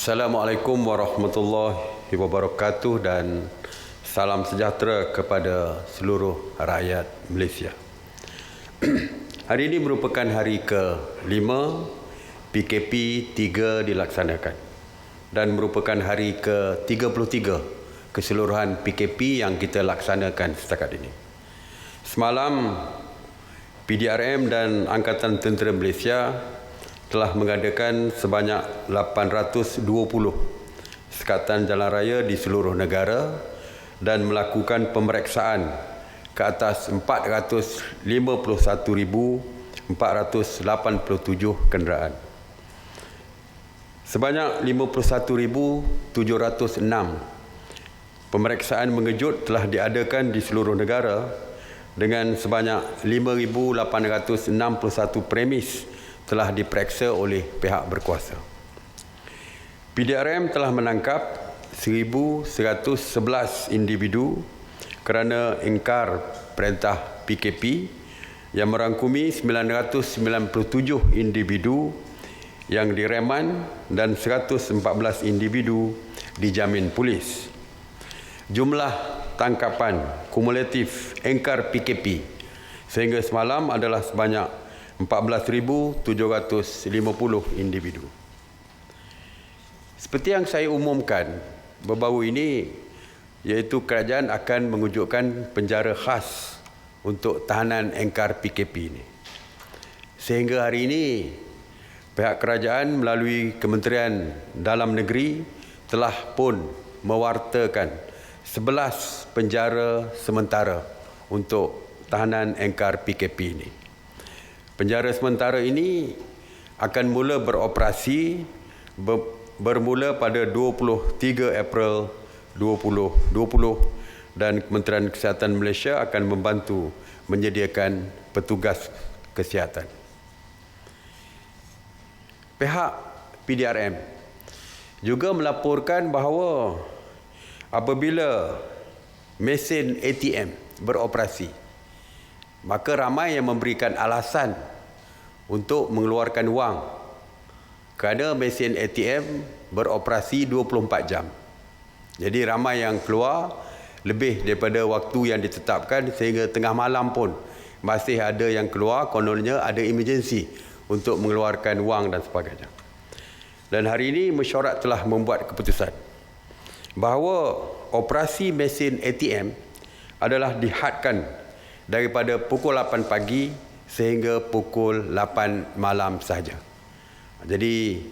Assalamualaikum warahmatullahi wabarakatuh dan salam sejahtera kepada seluruh rakyat Malaysia. Hari ini merupakan hari ke-5 PKP 3 dilaksanakan dan merupakan hari ke-33 keseluruhan PKP yang kita laksanakan setakat ini. Semalam PDRM dan Angkatan Tentera Malaysia telah mengadakan sebanyak 820 sekatan jalan raya di seluruh negara dan melakukan pemeriksaan ke atas 451,487 kenderaan. Sebanyak 51,706 pemeriksaan mengejut telah diadakan di seluruh negara dengan sebanyak 5,861 premis telah diperiksa oleh pihak berkuasa. PDRM telah menangkap 1,111 individu kerana ingkar perintah PKP yang merangkumi 997 individu yang direman dan 114 individu dijamin polis. Jumlah tangkapan kumulatif ingkar PKP sehingga semalam adalah sebanyak 14,750 individu. Seperti yang saya umumkan baru-baru ini, iaitu kerajaan akan mewujudkan penjara khas untuk tahanan ingkar PKP ini. Sehingga hari ini, pihak kerajaan melalui Kementerian Dalam Negeri telah pun mewartakan 11 penjara sementara untuk tahanan ingkar PKP ini. Penjara sementara ini akan mula beroperasi bermula pada 23 April 2020 dan Kementerian Kesihatan Malaysia akan membantu menyediakan petugas kesihatan. Pihak PDRM juga melaporkan bahawa apabila mesin ATM beroperasi, maka ramai yang memberikan alasan untuk mengeluarkan wang kerana mesin ATM beroperasi 24 jam. Jadi ramai yang keluar lebih daripada waktu yang ditetapkan sehingga tengah malam pun masih ada yang keluar, kononnya ada emergency untuk mengeluarkan wang dan sebagainya. Dan hari ini mesyuarat telah membuat keputusan bahawa operasi mesin ATM adalah dihadkan daripada pukul 8 pagi sehingga pukul 8 malam sahaja. Jadi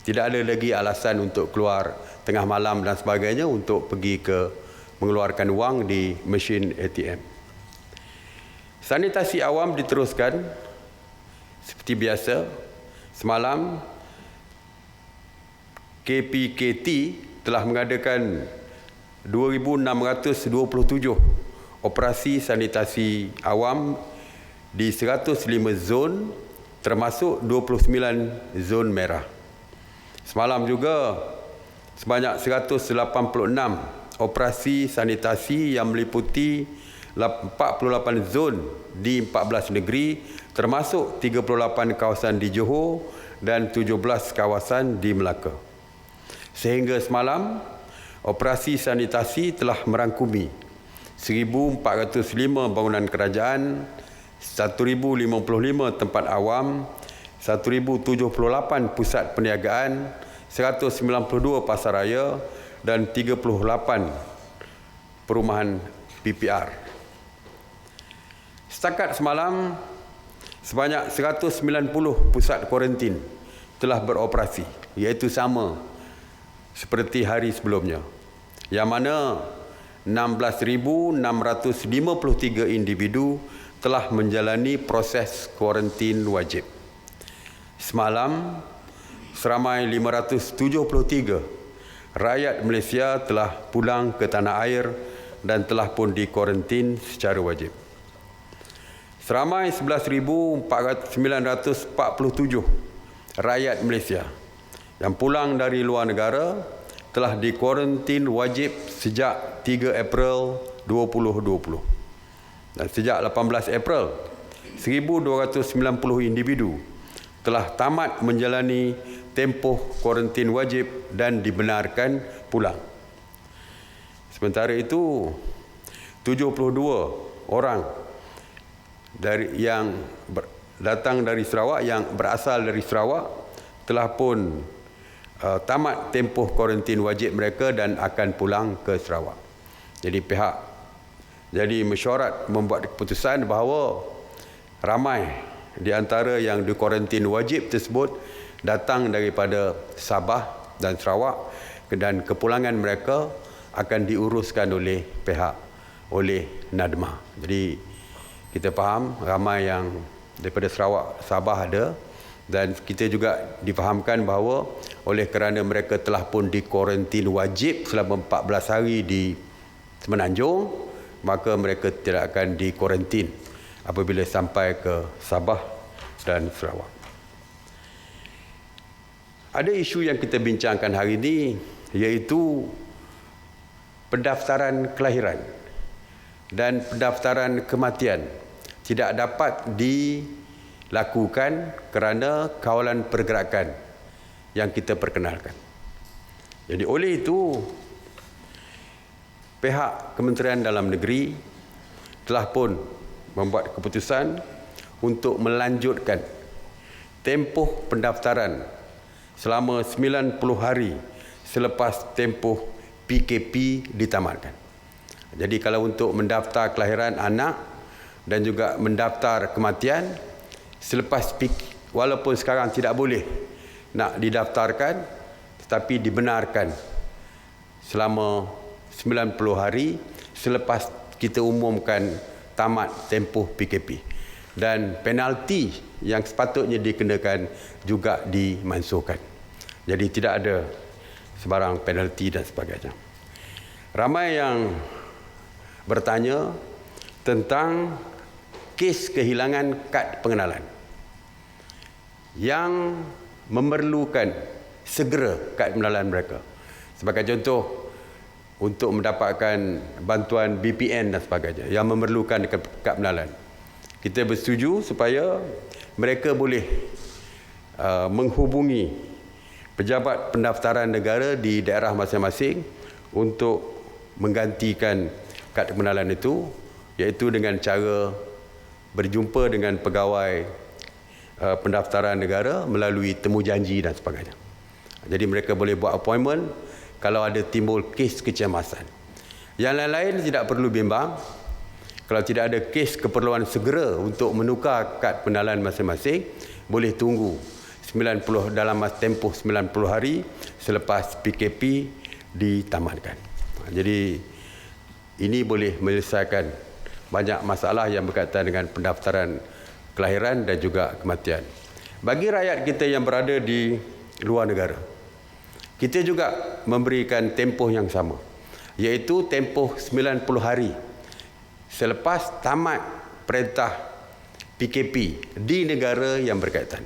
tidak ada lagi alasan untuk keluar tengah malam dan sebagainya untuk pergi ke mengeluarkan wang di mesin ATM. Sanitasi awam diteruskan seperti biasa. Semalam KPKT telah mengadakan 2,627 operasi sanitasi awam di 105 zon termasuk 29 zon merah. Semalam juga sebanyak 186 operasi sanitasi yang meliputi 48 zon di 14 negeri termasuk 38 kawasan di Johor dan 17 kawasan di Melaka. Sehingga semalam operasi sanitasi telah merangkumi 1,405 bangunan kerajaan, 1,055 tempat awam, 1,078 pusat perniagaan, 192 pasar raya dan 38 perumahan PPR. Setakat semalam, sebanyak 190 pusat kuarantin telah beroperasi, iaitu sama seperti hari sebelumnya, yang mana 16,653 individu telah menjalani proses kuarantin wajib. Semalam, seramai 573 rakyat Malaysia telah pulang ke tanah air dan telah pun dikuarantin secara wajib. Seramai 11,947 rakyat Malaysia yang pulang dari luar negara telah dikuarantin wajib sejak 3 April 2020. Dan sejak 18 April, 1,290 individu telah tamat menjalani tempoh kuarantin wajib dan dibenarkan pulang. Sementara itu 72 orang yang datang dari Sarawak, yang berasal dari Sarawak, telah pun tamat tempoh kuarantin wajib mereka dan akan pulang ke Sarawak. Jadi mesyuarat membuat keputusan bahawa ramai di antara yang dikuarantin wajib tersebut datang daripada Sabah dan Sarawak, dan kepulangan mereka akan diuruskan oleh NADMA. Jadi kita faham ramai yang daripada Sarawak, Sabah ada, dan kita juga difahamkan bahawa oleh kerana mereka telah pun dikuarantin wajib selama 14 hari di Semenanjung, maka mereka tidak akan dikuarantin apabila sampai ke Sabah dan Sarawak. Ada isu yang kita bincangkan hari ini, iaitu pendaftaran kelahiran dan pendaftaran kematian tidak dapat dilakukan kerana kawalan pergerakan yang kita perkenalkan. Jadi oleh itu, pihak Kementerian Dalam Negeri telah pun membuat keputusan untuk melanjutkan tempoh pendaftaran selama 90 hari selepas tempoh PKP ditamatkan. Jadi kalau untuk mendaftar kelahiran anak dan juga mendaftar kematian selepas walaupun sekarang tidak boleh nak didaftarkan, tetapi dibenarkan selama 90 hari selepas kita umumkan tamat tempoh PKP, dan penalti yang sepatutnya dikenakan juga dimansuhkan. Jadi tidak ada sebarang penalti dan sebagainya. Ramai yang bertanya tentang kes kehilangan kad pengenalan yang memerlukan segera kad pengenalan mereka. Sebagai contoh, untuk mendapatkan bantuan BPN dan sebagainya yang memerlukan kad pengenalan, kita bersetuju supaya mereka boleh menghubungi pejabat pendaftaran negara di daerah masing-masing untuk menggantikan kad pengenalan itu, iaitu dengan cara berjumpa dengan pegawai pendaftaran negara melalui temu janji dan sebagainya. Jadi mereka boleh buat appointment kalau ada timbul kes kecemasan. Yang lain-lain tidak perlu bimbang. Kalau tidak ada kes keperluan segera untuk menukar kad pengenalan masing-masing, boleh tunggu dalam tempoh 90 hari selepas PKP ditamatkan. Jadi ini boleh menyelesaikan banyak masalah yang berkaitan dengan pendaftaran kelahiran dan juga kematian. Bagi rakyat kita yang berada di luar negara, kita juga memberikan tempoh yang sama, iaitu tempoh 90 hari selepas tamat perintah PKP di negara yang berkaitan.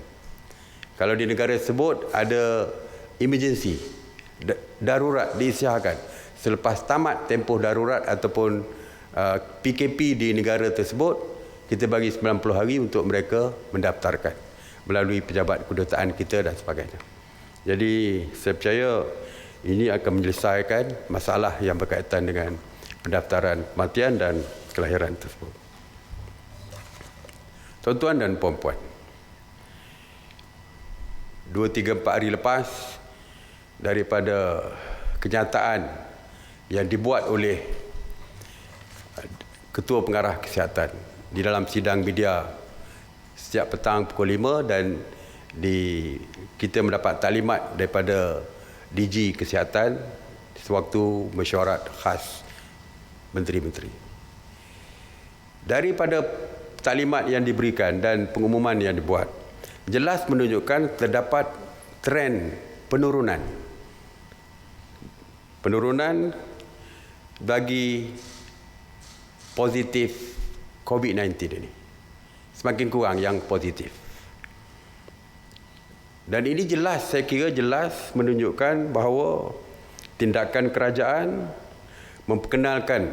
Kalau di negara tersebut ada emergency, darurat diisytiharkan, selepas tamat tempoh darurat ataupun PKP di negara tersebut, kita bagi 90 hari untuk mereka mendaftarkan melalui pejabat kedutaan kita dan sebagainya. Jadi saya percaya ini akan menyelesaikan masalah yang berkaitan dengan pendaftaran kematian dan kelahiran tersebut. Tuan-tuan dan puan-puan, 2-3-4 hari lepas daripada kenyataan yang dibuat oleh Ketua Pengarah Kesihatan di dalam sidang media setiap petang pukul 5, dan kita mendapat taklimat daripada DG Kesihatan sewaktu mesyuarat khas menteri-menteri. Daripada taklimat yang diberikan dan pengumuman yang dibuat, jelas menunjukkan terdapat trend penurunan bagi positif COVID-19 ini. Semakin kurang yang positif. Dan ini jelas, saya kira jelas menunjukkan bahawa tindakan kerajaan memperkenalkan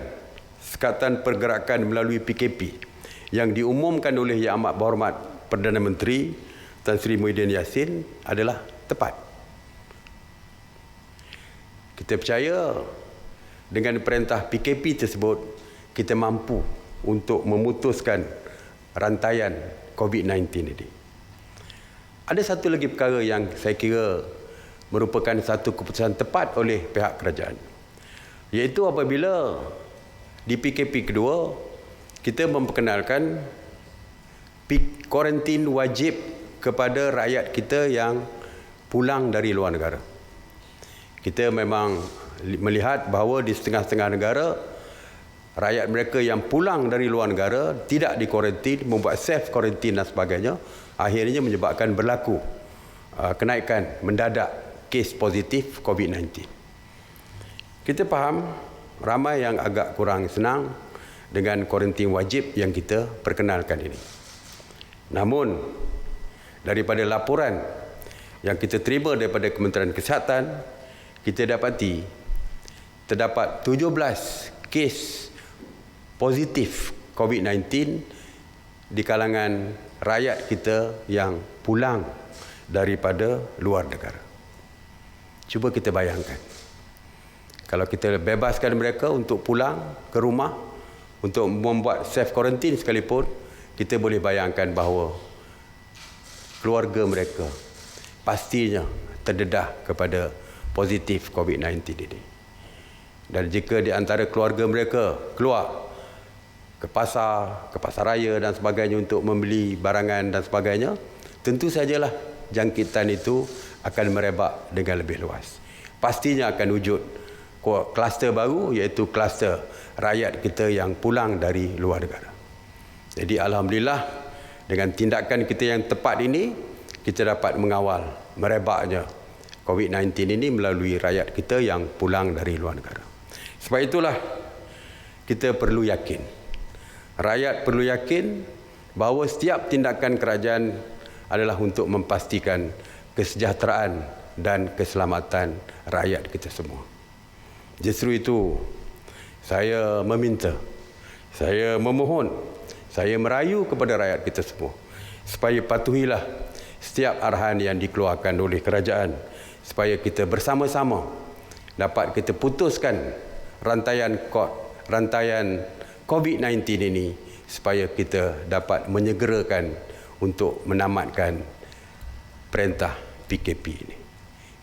sekatan pergerakan melalui PKP yang diumumkan oleh Yang Amat Berhormat Perdana Menteri Tan Sri Muhyiddin Yassin adalah tepat. Kita percaya dengan perintah PKP tersebut, kita mampu untuk memutuskan rantaian COVID-19 ini. Ada satu lagi perkara yang saya kira merupakan satu keputusan tepat oleh pihak kerajaan, iaitu apabila di PKP kedua kita memperkenalkan kuarantin wajib kepada rakyat kita yang pulang dari luar negara. Kita memang melihat bahawa di setengah-setengah negara, rakyat mereka yang pulang dari luar negara tidak dikuarantin, membuat self kuarantin dan sebagainya, akhirnya menyebabkan berlaku kenaikan mendadak kes positif COVID-19. Kita faham ramai yang agak kurang senang dengan kuarantin wajib yang kita perkenalkan ini. Namun, daripada laporan yang kita terima daripada Kementerian Kesihatan, kita dapati terdapat 17 kes positif COVID-19 di kalangan rakyat kita yang pulang daripada luar negara. Cuba kita bayangkan, kalau kita bebaskan mereka untuk pulang ke rumah, untuk membuat self quarantine sekalipun, kita boleh bayangkan bahawa keluarga mereka pastinya terdedah kepada positif COVID-19 ini. Dan jika di antara keluarga mereka keluar ke pasar raya dan sebagainya untuk membeli barangan dan sebagainya, tentu sajalah jangkitan itu akan merebak dengan lebih luas. Pastinya akan wujud kluster baru, iaitu kluster rakyat kita yang pulang dari luar negara. Jadi alhamdulillah, dengan tindakan kita yang tepat ini, kita dapat mengawal merebaknya COVID-19 ini melalui rakyat kita yang pulang dari luar negara. Sebab itulah kita perlu yakin, rakyat perlu yakin bahawa setiap tindakan kerajaan adalah untuk memastikan kesejahteraan dan keselamatan rakyat kita semua. Justru itu, saya meminta, saya memohon, saya merayu kepada rakyat kita semua supaya patuhilah setiap arahan yang dikeluarkan oleh kerajaan, supaya kita bersama-sama dapat kita putuskan rantaian COVID-19 ini, supaya kita dapat menyegerakan untuk menamatkan perintah PKP ini.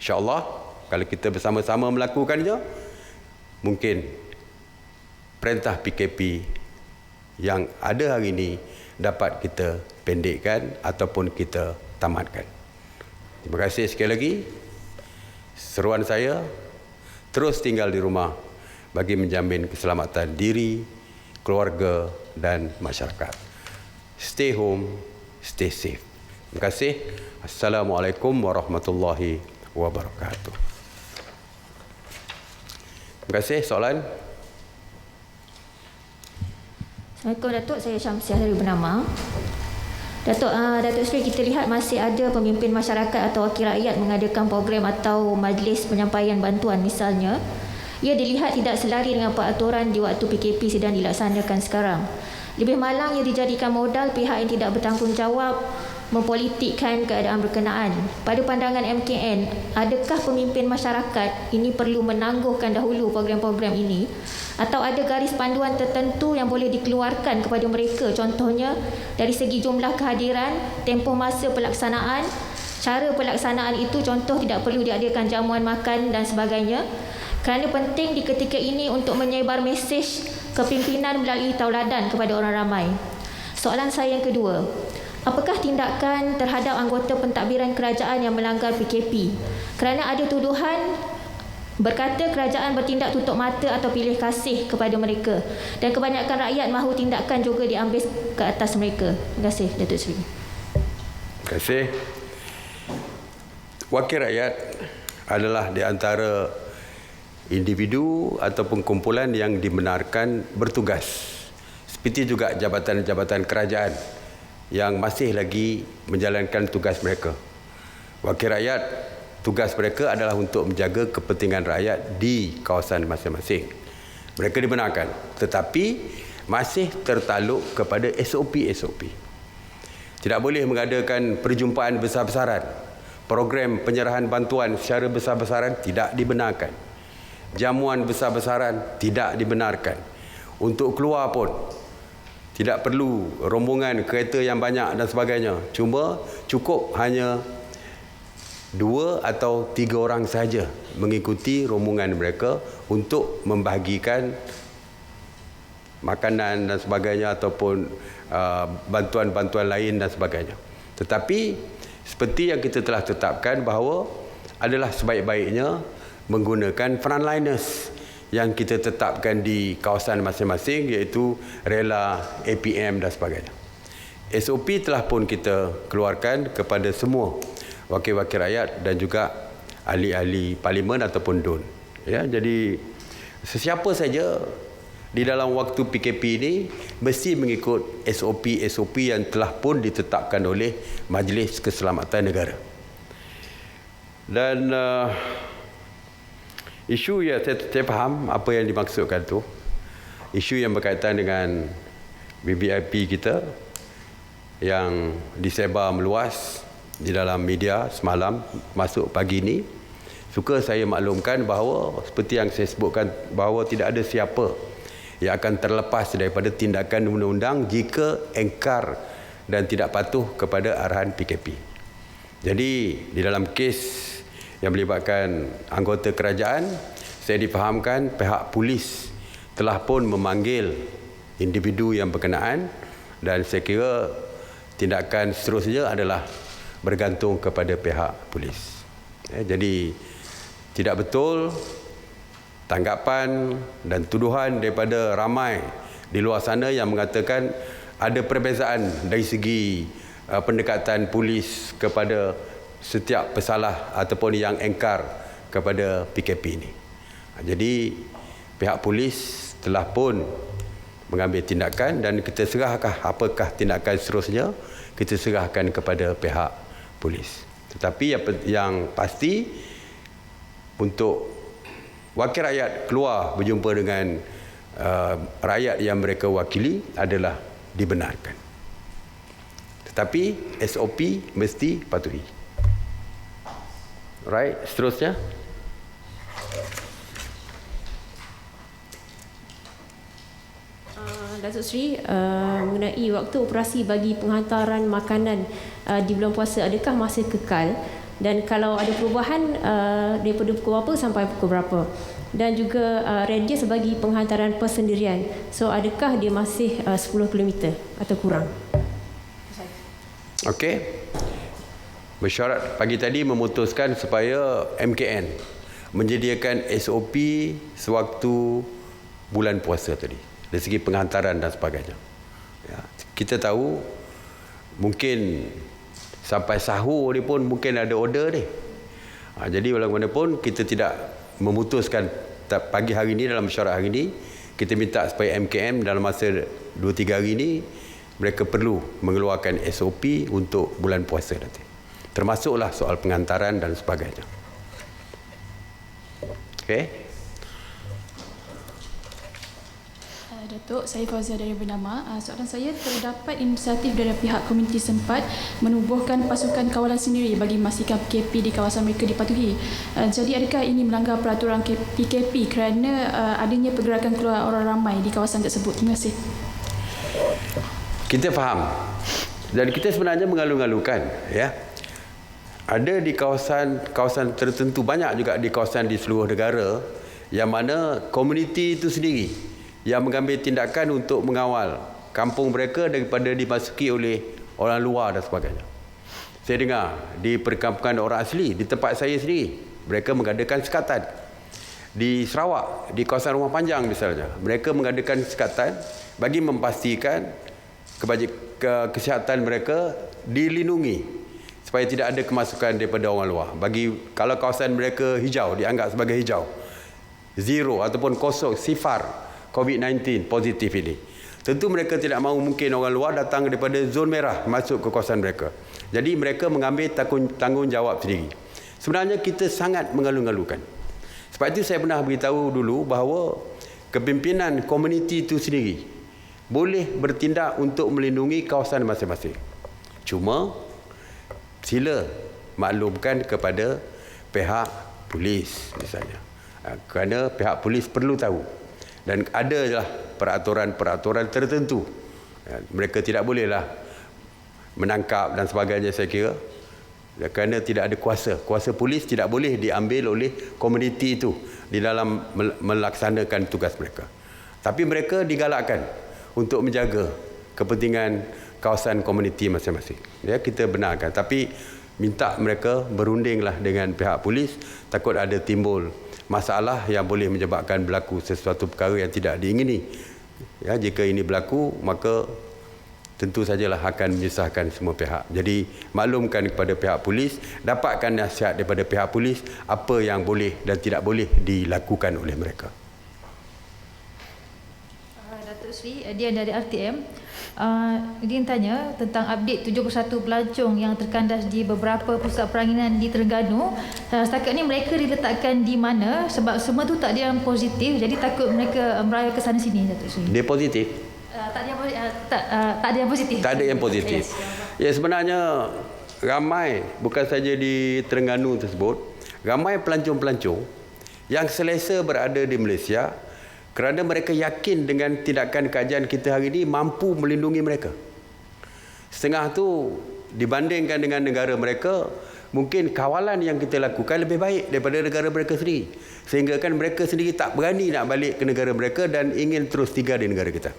InsyaAllah, kalau kita bersama-sama melakukannya, mungkin perintah PKP yang ada hari ini dapat kita pendekkan ataupun kita tamatkan. Terima kasih sekali lagi. Seruan saya, terus tinggal di rumah bagi menjamin keselamatan diri, keluarga dan masyarakat. Stay home, stay safe. Terima kasih. Assalamualaikum warahmatullahi wabarakatuh. Terima kasih. Soalan? Assalamualaikum Datuk, saya Syamsiah dari Bernama. Datuk Seri, kita lihat masih ada pemimpin masyarakat atau wakil rakyat mengadakan program atau majlis penyampaian bantuan misalnya. Ia dilihat tidak selari dengan peraturan di waktu PKP sedang dilaksanakan sekarang. Lebih malang ia dijadikan modal pihak yang tidak bertanggungjawab mempolitikkan keadaan berkenaan. Pada pandangan MKN, adakah pemimpin masyarakat ini perlu menangguhkan dahulu program-program ini, atau ada garis panduan tertentu yang boleh dikeluarkan kepada mereka, contohnya dari segi jumlah kehadiran, tempoh masa pelaksanaan, cara pelaksanaan itu, contoh tidak perlu diadakan jamuan makan dan sebagainya, kerana penting di ketika ini untuk menyebar mesej kepimpinan melalui tauladan kepada orang ramai. Soalan saya yang kedua, apakah tindakan terhadap anggota pentadbiran kerajaan yang melanggar PKP? Kerana ada tuduhan berkata kerajaan bertindak tutup mata atau pilih kasih kepada mereka, dan kebanyakan rakyat mahu tindakan juga diambil ke atas mereka. Terima kasih, Datuk Seri. Terima kasih. Wakil rakyat adalah di antara individu ataupun kumpulan yang dibenarkan bertugas, seperti juga jabatan-jabatan kerajaan yang masih lagi menjalankan tugas mereka. Wakil rakyat, tugas mereka adalah untuk menjaga kepentingan rakyat di kawasan masing-masing. Mereka dibenarkan, tetapi masih tertaluk kepada SOP-SOP. Tidak boleh mengadakan perjumpaan besar-besaran. Program penyerahan bantuan secara besar-besaran tidak dibenarkan. jamuan besar-besaran tidak dibenarkan. Untuk keluar pun tidak perlu rombongan kereta yang banyak dan sebagainya. Cuma cukup hanya 2 atau 3 orang saja mengikuti rombongan mereka untuk membahagikan makanan dan sebagainya ataupun bantuan-bantuan lain dan sebagainya. Tetapi seperti yang kita telah tetapkan bahawa adalah sebaik-baiknya menggunakan frontliners yang kita tetapkan di kawasan masing-masing, iaitu rela, APM dan sebagainya. SOP telah pun kita keluarkan kepada semua wakil-wakil rakyat dan juga ahli-ahli parlimen ataupun DUN. Ya, jadi sesiapa saja di dalam waktu PKP ini mesti mengikut SOP yang telah pun ditetapkan oleh Majlis Keselamatan Negara. Dan isu yang saya faham apa yang dimaksudkan tu, isu yang berkaitan dengan BBIP kita yang disebar meluas di dalam media semalam masuk pagi ini. Suka saya maklumkan bahawa seperti yang saya sebutkan bahawa tidak ada siapa yang akan terlepas daripada tindakan undang-undang jika engkar dan tidak patuh kepada arahan PKP. Jadi di dalam kes yang melibatkan anggota kerajaan, saya difahamkan pihak polis telah pun memanggil individu yang berkenaan dan saya kira tindakan seterusnya adalah bergantung kepada pihak polis. Jadi tidak betul tanggapan dan tuduhan daripada ramai di luar sana yang mengatakan ada perbezaan dari segi pendekatan polis kepada setiap pesalah ataupun yang engkar kepada PKP ini. Jadi pihak polis telah pun mengambil tindakan dan kita serahkan apakah tindakan seterusnya, kita serahkan kepada pihak polis. Tetapi yang pasti untuk wakil rakyat keluar berjumpa dengan rakyat yang mereka wakili adalah dibenarkan. Tetapi SOP mesti patuhi. Right, seterusnya. Datuk Seri, mengenai waktu operasi bagi penghantaran makanan di bulan puasa, adakah masih kekal? Dan kalau ada perubahan daripada pukul berapa sampai pukul berapa? Dan juga radius bagi penghantaran persendirian. So adakah dia masih 10 km atau kurang? Okey. Mesyuarat pagi tadi memutuskan supaya MKN menyediakan SOP sewaktu bulan puasa tadi, dari segi penghantaran dan sebagainya. Ya, kita tahu mungkin sampai sahur ni pun mungkin ada order ni. Jadi walaupun kita tidak memutuskan pagi hari ini dalam mesyuarat hari ini, kita minta supaya MKM dalam masa 2-3 hari ini mereka perlu mengeluarkan SOP untuk bulan puasa nanti. Termasuklah soal penghantaran dan sebagainya. Okey. Datuk, saya Fauzia dari Bernama. Soalan saya, terdapat inisiatif dari pihak komuniti sempat menubuhkan pasukan kawalan sendiri bagi memastikan PKP di kawasan mereka dipatuhi. Jadi adakah ini melanggar peraturan PKP kerana adanya pergerakan keluar orang ramai di kawasan tersebut? Terima kasih. Kita faham. Dan kita sebenarnya mengalu-alukan, ya. Ada di kawasan tertentu, banyak juga di kawasan di seluruh negara yang mana komuniti itu sendiri yang mengambil tindakan untuk mengawal kampung mereka daripada dimasuki oleh orang luar dan sebagainya. Saya dengar di perkampungan orang asli di tempat saya sendiri, mereka mengadakan sekatan. Di Sarawak, di kawasan Rumah Panjang misalnya, mereka mengadakan sekatan bagi memastikan kesihatan mereka dilindungi supaya tidak ada kemasukan daripada orang luar. Kalau kawasan mereka hijau, dianggap sebagai hijau, zero ataupun kosong, sifar COVID-19 positif ini, tentu mereka tidak mahu mungkin orang luar datang daripada zon merah masuk ke kawasan mereka. Jadi mereka mengambil tanggungjawab sendiri. Sebenarnya kita sangat mengalu-alukan. Sebab itu saya pernah beritahu dulu bahawa kepimpinan komuniti itu sendiri boleh bertindak untuk melindungi kawasan masing-masing. Cuma sila maklumkan kepada pihak polis misalnya, Kerana pihak polis perlu tahu. Dan adalah peraturan-peraturan tertentu. Mereka tidak bolehlah menangkap dan sebagainya, saya kira. Kerana tidak ada kuasa. Kuasa polis tidak boleh diambil oleh komuniti itu di dalam melaksanakan tugas mereka. Tapi mereka digalakkan untuk menjaga kepentingan kawasan komuniti masing-masing. Ya, kita benarkan. Tapi minta mereka berundinglah dengan pihak polis, takut ada timbul masalah yang boleh menyebabkan berlaku sesuatu perkara yang tidak diingini. Ya, jika ini berlaku, maka tentu sajalah akan menyusahkan semua pihak. Jadi maklumkan kepada pihak polis, dapatkan nasihat daripada pihak polis apa yang boleh dan tidak boleh dilakukan oleh mereka. Datuk Seri, Dian dari RTM. Dian tanya tentang update 71 pelancong yang terkandas di beberapa pusat peranginan di Terengganu. Setakat ni mereka diletakkan di mana? Sebab semua tu tak ada yang positif, jadi takut mereka merayau ke sana sini, Datuk Seri. Dia positif? Tak ada yang positif. Tak ada yang positif. Ya, sebenarnya ramai, bukan saja di Terengganu tersebut, ramai pelancong-pelancong yang selesa berada di Malaysia kerana mereka yakin dengan tindakan kajian kita hari ini mampu melindungi mereka. Setengah tu dibandingkan dengan negara mereka, mungkin kawalan yang kita lakukan lebih baik daripada negara mereka sendiri. Sehingga kan mereka sendiri tak berani nak balik ke negara mereka dan ingin terus tinggal di negara kita.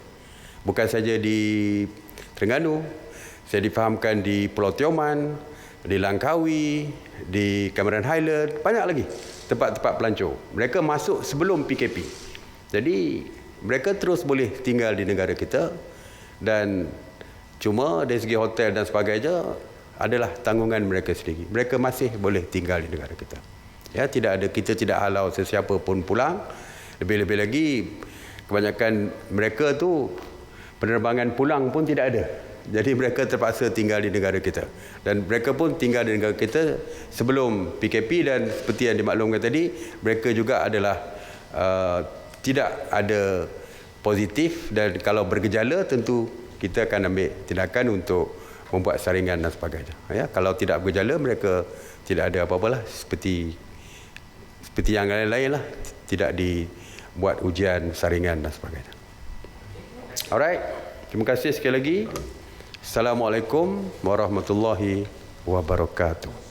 Bukan saja di Terengganu, saya difahamkan di Pulau Tioman, di Langkawi, di Cameron Highland, banyak lagi tempat-tempat pelancong. Mereka masuk sebelum PKP. Jadi mereka terus boleh tinggal di negara kita, dan cuma dari segi hotel dan sebagainya adalah tanggungan mereka sendiri. Mereka masih boleh tinggal di negara kita. Ya, kita tidak halau sesiapa pun pulang. Lebih-lebih lagi kebanyakan mereka tu penerbangan pulang pun tidak ada. Jadi mereka terpaksa tinggal di negara kita. Dan mereka pun tinggal di negara kita sebelum PKP, dan seperti yang dimaklumkan tadi, mereka juga adalah tidak ada positif, dan kalau bergejala tentu kita akan ambil tindakan untuk membuat saringan dan sebagainya. Ya, kalau tidak bergejala, mereka tidak ada apa-apalah, seperti yang lain-lain lah, tidak dibuat ujian saringan dan sebagainya. Alright, terima kasih sekali lagi. Assalamualaikum warahmatullahi wabarakatuh.